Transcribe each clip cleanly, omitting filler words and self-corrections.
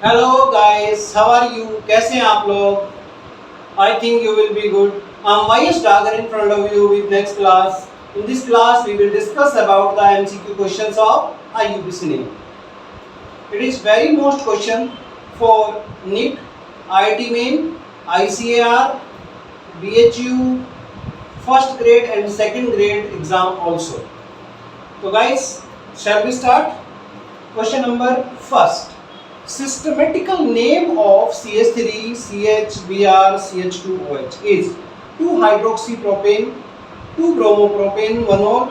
Hello guys, how are you? कैसे हैं आप लोग? I think you will be good. I am Mahesh Dagar in front of you with next class. In this class, we will discuss about the MCQ questions of IUPAC name. It is very most question for NEET, IIT Main, ICAR, BHU, first grade and second grade exam also. So guys, shall we start? Question number first. Systematical name of CH3, CH, Br, CH2OH is 2-hydroxypropane, 2-bromopropane-1-ol,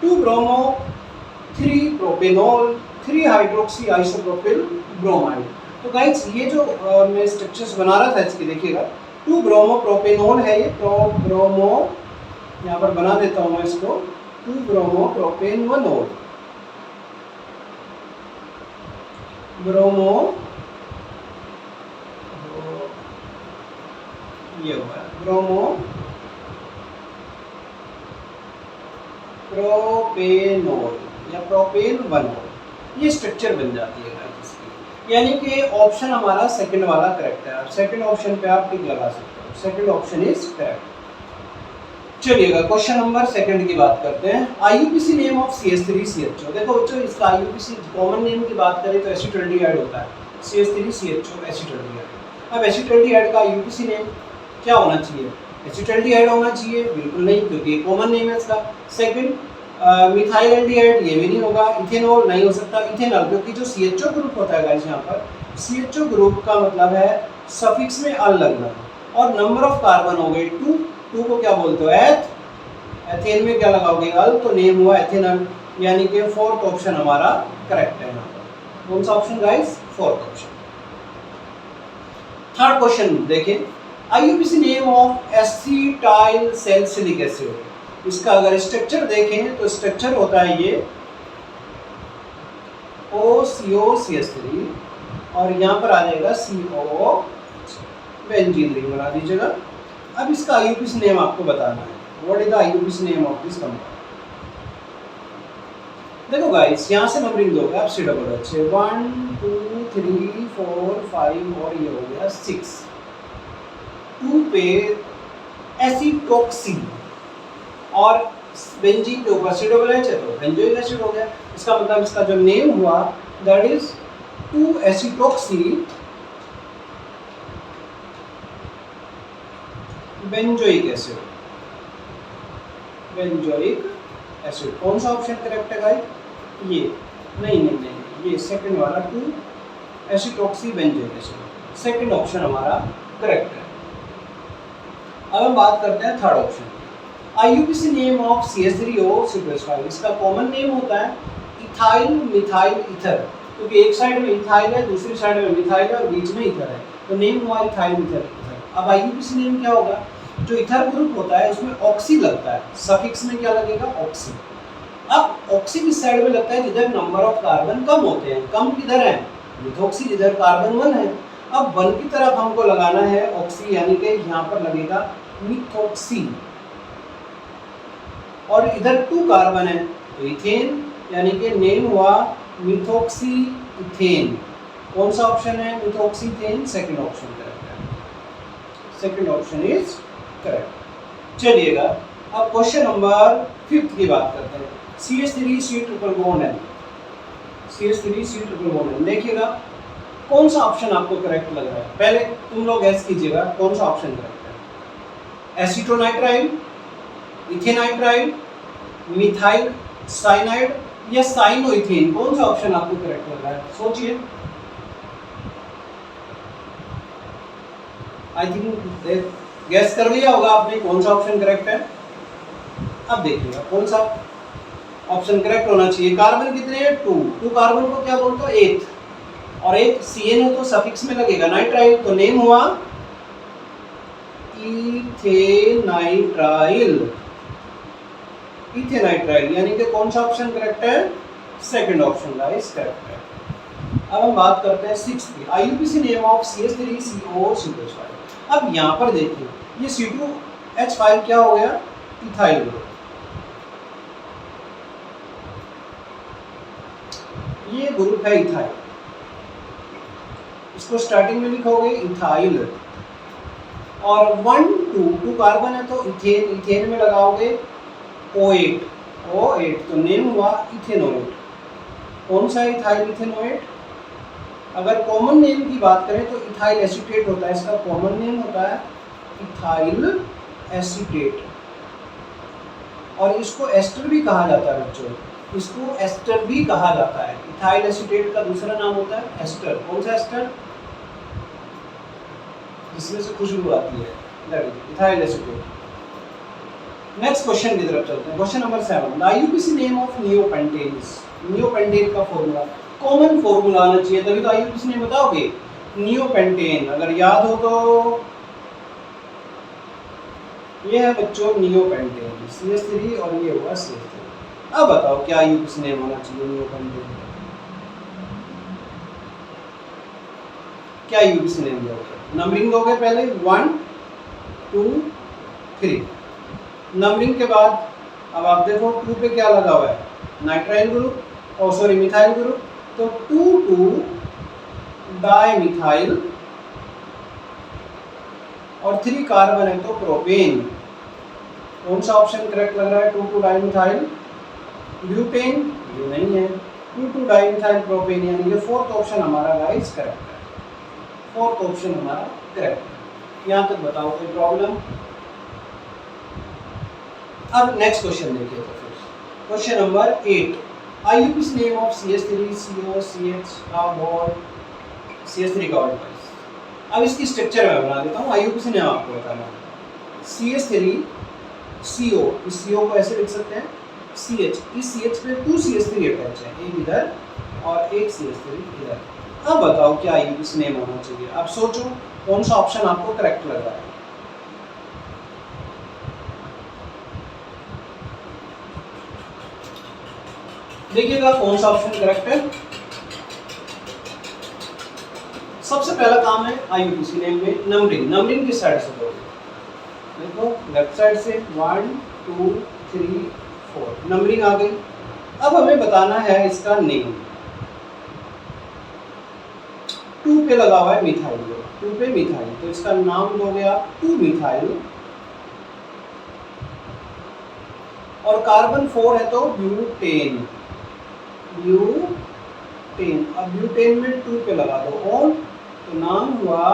2-bromo-3-propanol, 3-hydroxyisopropyl bromide. तो guys ये जो मैं structures बना रहा था इसकी देखिएगा, 2-bromopropanol है ये, ब्रोमो यहाँ पर बना देता हूँ मैं इसको, 2-bromopropanol, ब्रोमो ये हुआ ब्रोमो प्रोपेनोल या प्रोपेन-1-ol, ये स्ट्रक्चर बन जाती है गाइस इसकी। यानी कि ऑप्शन हमारा सेकंड वाला करेक्ट है। सेकंड ऑप्शन पे आप टिक लगा सकते हो, सेकंड ऑप्शन इज करेक्ट। चलिएगा क्वेश्चन नंबर सेकंड की बात करते हैं। IUPAC name of CH3CHO। देखो बच्चों, इसका आईयूपीसी कॉमन नेम की बात करें तो एसिटल्डिहाइड होता है, CH3CHO एसिटल्डिहाइड। अब एसिटल्डिहाइड का आईयूपीसी नेम क्या होना चाहिए? एसिटल्डिहाइड होना चाहिए? बिल्कुल नहीं, क्योंकि कॉमन नेम है इसका। सेकंड मिथाइल एल्डिहाइड, ये भी नहीं होगा। इथेनॉल नहीं हो सकता। इथेनॉल, क्योंकि जो CHO ग्रुप होता है गाइस, यहाँ पर CHO ग्रुप का मतलब है सफिक्स में अल लगना, और नंबर ऑफ कार्बन हो गए 2। 2 को क्या बोलते हो? एथेन में क्या लगाओगे? अल, तो नेम हुआ एथेनॉल। यानी कि फोर्थ ऑप्शन हमारा करेक्ट है यहाँ पर। कौन सा option guys? Fourth option. Third question देखिए, IUPAC name of acetyl salicylic acid. इसका अगर स्ट्रक्चर देखें तो स्ट्रक्चर होता है ये OCO-CH3 और यहाँ पर आ जाएगा CO, बेंजीन रिंग बना दीजिएगा। अब इसका आईयूपीसी नेम आपको बताना है। What is the IUPAC name of this compound? देखो गाइस, यहाँ से नंबरिंग दोगे आप COOH 1 2 3 4 5 और ये हो गया 6। 2 पे एसिटोक्सी और बेंजीन के ऊपर COOH है तो बेंजोइक एसिड हो गया। इसका मतलब इसका जो नेम हुआ that is 2 acetoxy benzoic acid. Benzoic acid कौन सा ऑप्शन करेक्ट है गाइस? ये नहीं, ये सेकंड वाला 2 acetoxy benzoic acid, second option हमारा करेक्ट है। अब हम बात करते हैं third option. IUPAC name of CH3O-5। इसका कॉमन नेम होता है इथाइल मिथाइल ईथर, क्योंकि एक साइड में इथाइल है, दूसरी साइड में मिथाइल है और बीच में ईथर है, तो नेम हुआ इथाइल मिथाइल ईथर। अब आईयूपीसी नेम क्या होगा? जो इथर ग्रुप होता है उसमें ऑक्सी लगता है, सफिक्स में क्या लगेगा? ऑक्सी। अब ऑक्सी किस साइड में लगता है? जिधर नंबर ऑफ कार्बन कम होते हैं। कम किधर है? मिथोक्सी, जिधर कार्बन 1 है। अब 1 की तरफ हमको लगाना है ऑक्सी, यानी कि यहाँ पर लगेगा मिथोक्सी, और इधर 2 कार्बन है तो इथेन, यानी कि नेम हुआ मिथोक्सी इथेन। कौन सा ऑप्शन है? Methoxy ethane, second option correct है। Second option is correct. चलिएगा अब क्वेश्चन नंबर 5 की बात करते हैं। CH3C ट्रिपल बॉन्ड है, CH3C ट्रिपल बॉन्ड है। देखिएगा कौन सा ऑप्शन आपको करेक्ट लग रहा है? पहले तुम लोग गैस कीजिएगा कौन सा ऑप्शन करेक्ट है। एसिटोनाइट्राइल, इथेनाइट्राइल, मिथाइल साइनाइड या साइनोइथेन, कौन सा ऑप्शन आपको करेक्ट लग रहा है? सोचिए। आई थिंक गैस कर लिया होगा आपने कौन सा ऑप्शन करेक्ट है। अब देखिएगा कौन सा ऑप्शन करेक्ट होना चाहिए। कार्बन कितने हैं? 2 कार्बन को क्या बोलते हो? 8, और एक CN है तो सफिक्स में लगेगा नाइट्राइल, तो नेम हुआ इथेनाइट्राइल। इथेनाइट्राइल, यानी कि कौन सा ऑप्शन करेक्ट है? सेकंड ऑप्शन गाइस करेक्ट है। अब हम बात करते हैं 6 की। IUPAC name of CH3CO-5। अब यहाँ पर देखिए ये C2H5 क्या हो गया? Ethyl group. ये ग्रुप है इथाइल। इसको स्टार्टिंग में लिखोगे इथाइल, और 1 2 कार्बन है तो इथेन, इथेन में लगाओगे O8, O8 तो नेम हुआ इथेनोएट। कौन सा इथाइल इथेनोएट? अगर कॉमन नेम की बात करें तो इथाइल एसीटेट होता है, इसका कॉमन नेम होता है इथाइल एसीटेट, और इसको एस्टर भी कहा जाता है बच्चों, इसको एस्टर भी कहा जाता है। इथाइल एसीटेट का दूसरा नाम होता है एस्टर। कौन सा एस्टर? जिसमें से खुशबू आती है, इथाइल एसीटेट। नेक्स्ट क्वेश्चन की तरफ चलते हैं। Question number 7, the IUPAC name of neopentane. Neopentane का फॉर्मूला, कॉमन फॉर्मूला आना चाहिए तभी तो आईयूपीएसी नेम बताओगे। नियोपेंटेन अगर याद हो तो ये है बच्चों नियोपेंटेन, CH3 और ये हुआ CH3। अब बताओ क्या आईयूपीएसी नेम होना चाहिए नियोपेंटेन का? क्या आईयूपीएसी नेम दोगे? नंबरिंग दोगे पहले 1 2 3, नंबरिंग के बाद अब आप देखो 2 पे क्या लगा हुआ है, नाइट्राइल ग्रुप, और सॉरी मिथाइल ग्रुप, तो 2 डाई मिथाइल, और 3 कार्बन है तो प्रोपेन। कौन सा ऑप्शन करेक्ट लग रहा है? 2 डाई मिथाइल ब्यूटेन, ये नहीं है, 2 डाई मिथाइल प्रोपेन, यानी ये फोर्थ ऑप्शन हमारा गाइस करेक्ट है, फोर्थ ऑप्शन हमारा करेक्ट है। यहाँ तक बताओ कोई प्रॉब्लम? अब नेक्स्ट क्वेश्चन देखिए तो फिर question number 8, IUPAC name of CH3 CO CH का बॉन्ड, CH3 का बॉन्ड। अब इसकी स्ट्रक्चर मैं बना देता हूँ, आईयूपीएसी नेम आपको बताना है। CH3 CO, इस CO को ऐसे लिख सकते हैं CH, इस CH पे 2 CH3 अटैच है, एक इधर और एक CH3 इधर। अब बताओ क्या आईयूपीएसी नेम होना चाहिए? अब सोचो कौन सा ऑप्शन आपको करेक्ट लग रहा है। देखिएगा कौन सा ऑप्शन करेक्ट है। सबसे पहला काम है आईयूपीएसी नेम में नंबरिंग, नंबरिंग किस साइड से दोगे? देखो लेफ्ट साइड से 1 2 3 4, नंबरिंग आ गई। अब हमें बताना है इसका नेम। 2 पे लगा हुआ है मिथाइल, 2 पे मिथाइल, तो इसका नाम दोगे आप 2 मिथाइल, और कार्बन 4 है तो ब्यूटेन, ब्यूटेन। अब ब्यूटेन में 2 पे लगा दो ऑन, तो नाम हुआ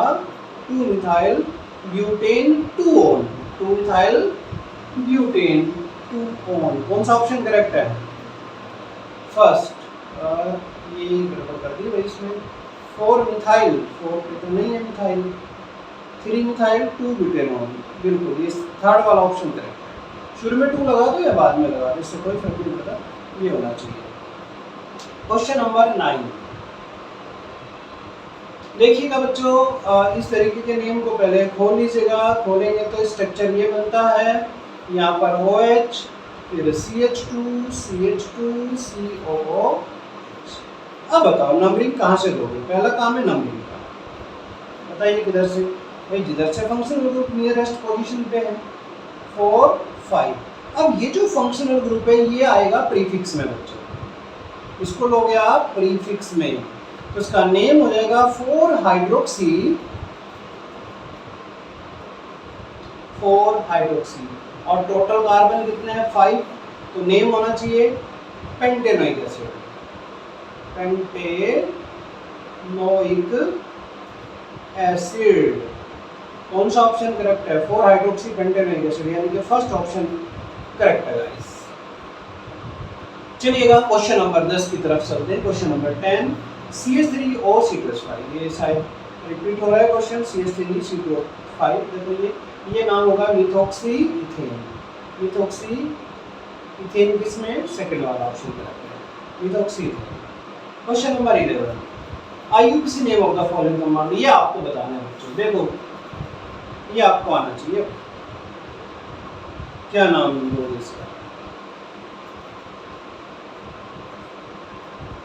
2 methyl butane 2 on, 2 methyl butane 2 on. कौन सा ऑप्शन करेक्ट है? फर्स्ट, ये गड़बड़ कर दी भाई इसमें। 4 मिथाइल, 4 पे तो नहीं है मिथाइल, 3 मिथाइल 2 ब्यूटेन ऑन, बिल्कुल ये थर्ड वाला ऑप्शन करेक्ट है। शुरू में 2 लगा दो या बाद में लगा दो, इससे कोई फर्क नहीं पड़ता, ये होना चाहिए। क्वेश्चन नंबर 9, देखिएगा बच्चों, इस तरीके के नेम को पहले खोल लीजिएगा। खोलेंगे तो स्ट्रक्चर ये बनता है, यहाँ पर OH, फिर CH2 COO। अब बताओ नंबरिंग कहाँ से दोगे? पहला काम है नंबरिंग का, बताइए किधर से? भाई जिधर से फंक्शनल ग्रुप नियरेस्ट पोजीशन पे है, 4 5। अब ये जो फंक्शनल ग्रुप है ये आएगा प्रीफिक्स में बच्चों, इसको लोगे आप प्रीफिक्स में, तो इसका नेम हो जाएगा 4 हाइड्रोक्सी, 4 हाइड्रोक्सी, और टोटल कार्बन कितने हैं? 5, तो नेम होना चाहिए पेंटेनोइक एसिड, पेंटेनोइक एसिड। कौन सा ऑप्शन करेक्ट है? 4 हाइड्रोक्सी पेंटेनोइक एसिड, यानी कि फर्स्ट ऑप्शन करेक्ट है गाइस। चलिएगा क्वेश्चन नंबर 10 की तरफ चलते हैं। क्वेश्चन नंबर 10, CH3O3+5, ये शायद रिपीट हो रहा है क्वेश्चन, CH3CO5। देखो ये नाम होगा मिथॉक्सी इथेन, मिथॉक्सी इथेन किसमें? सेकंड वाला ऑप्शन करेक्ट है, methoxy ethane. Question number 11, IUPAC name of the following compound, ये आपको बताना है बच्चों। देखो ये आपको आना चाहिए, क्या नाम लोगे इसका?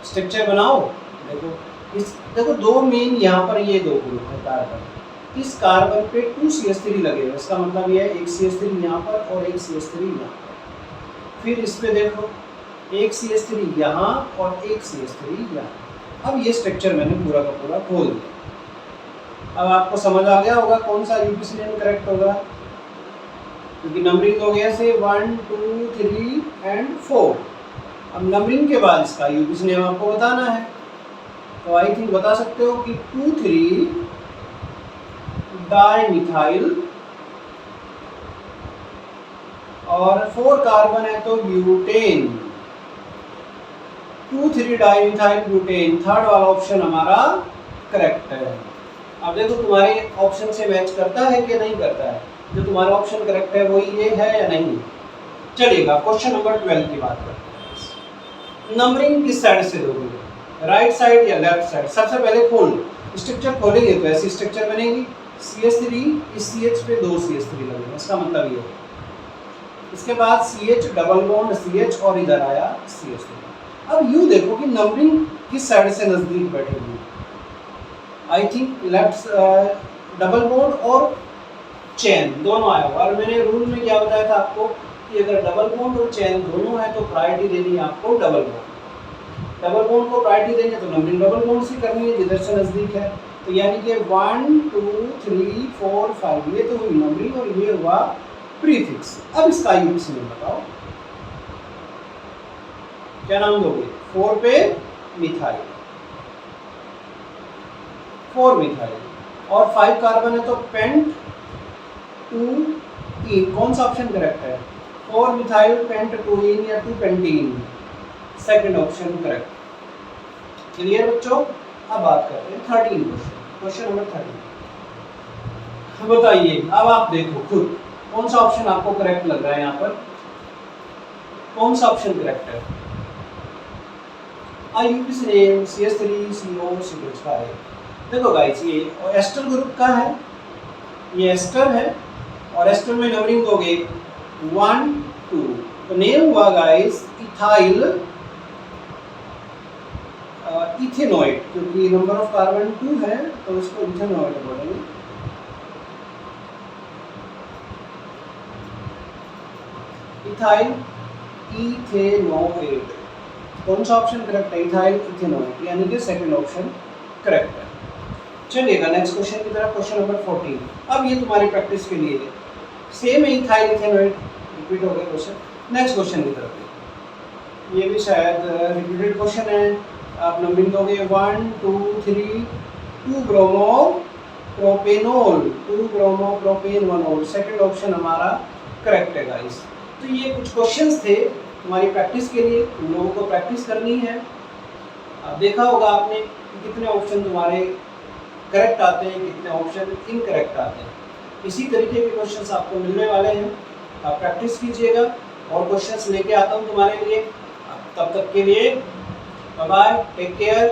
स्ट्रक्चर बनाओ। देखो 2 मेन यहाँ पर ये 2 ग्रुप है कार्बन, इस कार्बन पे 2 CH3 लगे हुए, इसका मतलब ये है एक CH3 यहाँ पर और एक CH3 यहाँ पर। फिर इस पे देखो एक CH3 यहाँ और एक CH3 यहाँ। अब ये स्ट्रक्चर मैंने पूरा का पूरा खोल दिया। अब आपको समझ आ गया होगा कौन सा यूपीसी नेम करेक्ट होगा, क्योंकि नंबरिंग हो गया से 1 2 3 एंड 4। अब नंबरिंग के बाद इसका यूपीसी नेम आपको बताना है, तो आई थिंक बता सकते हो कि 2,3 डाइमिथाइल और 4 कार्बन है तो ब्यूटेन, 2,3 डाइमिथाइल ब्यूटेन, थर्ड वाला ऑप्शन हमारा करेक्ट है। अब देखो तुम्हारे ऑप्शन से मैच करता है कि नहीं करता है, जो तुम्हारा ऑप्शन करेक्ट है वही ये है या नहीं। चलिएगा क्वेश्चन नंबर 12 की बात करते हैं। नंबरिंग किस साइड से दोगे, राइट साइड या लेफ्ट साइड। सबसे पहले खोल स्ट्रक्चर खोलेंगे तो ऐसी स्ट्रक्चर बनेगी, CH3 इस CH पे 2 CH3 लगेगा, इसका मतलब ये है। इसके बाद CH डबल बॉन्ड CH और इधर आया CH3। अब यूँ देखो कि नंबरिंग किस साइड से नज़दीक बैठेगी, I think left, double bond और चेन दोनों आया हुआ। और मैंने रूल में क्या बताया था आपको कि अगर डबल बॉन्ड और चेन दोनों है तो प्रायोरिटी देनी है आपको डबल बॉन्ड। डबल बॉन्ड को प्रायोरिटी देंगे तो नंबरिंग डबल बॉन्ड से करनी है जिधर से नज़दीक है, तो यानी कि 1 2 3 4 5 ये तो हुई नंबरिंग और ये हुआ प्रीफिक्स। अब इसका यूज में बताओ क्या नाम दोगे। 4 पे मिथाइल, 4 मिथाइल और 5 कार्बन है तो पेंट 2 कौन सा ऑप्शन करेक्ट है, 4 मिथाइल पेंट 2 या 2 पेंटीन, सेकंड ऑप्शन करेक्ट। क्लियर बच्चों। अब बात करते हैं 13 क्वेश्चन नंबर 13। बताइए अब आप देखो खुद कौन सा ऑप्शन आपको करेक्ट लग रहा है, यहाँ पर कौन सा ऑप्शन करेक्ट है। UPC name CH3CO6H5। देखो गाइस ये एस्टर ग्रुप का है, ये एस्टर है और एस्टर में नंबरिंग दोगे 1 2, तो नेम हुआ गाइस इथाइल इथेनॉइड, क्योंकि नंबर ऑफ कार्बन 2 है तो इसको इथेनॉइड बोलेंगे। इथाइल इथेनॉइड, कौन सा ऑप्शन करेक्ट है, इथाइल इथेनॉइड, यानी कि सेकंड ऑप्शन करेक्ट है। चलिएगा नेक्स्ट क्वेश्चन की तरफ, क्वेश्चन नंबर 14। अब ये तुम्हारी प्रैक्टिस के लिए सेम है, इथाइल इथेनॉइड रिपीट हो गया क्वेश्चन। नेक्स्ट क्वेश्चन की तरफ, ये भी शायद रिपीटेड क्वेश्चन है। आप नंबरिंग दोगे 1 2 3, 2 bromo propanol, 2 bromo propane 1 second option हमारा करेक्ट है गाइस। तो ये कुछ क्वेश्चंस थे तुम्हारी प्रैक्टिस के लिए, तुम लोगों को प्रैक्टिस करनी है। अब देखा होगा आपने कितने ऑप्शन तुम्हारे करेक्ट आते हैं, कितने ऑप्शन इनकरेक्ट आते हैं। इसी तरीके के क्वेश्चंस आपको मिलने वाले हैं, आप प्रैक्टिस कीजिएगा और क्वेश्चंस लेके आता हूँ तुम्हारे लिए। तब तक के लिए बाय बाय, टेक केयर।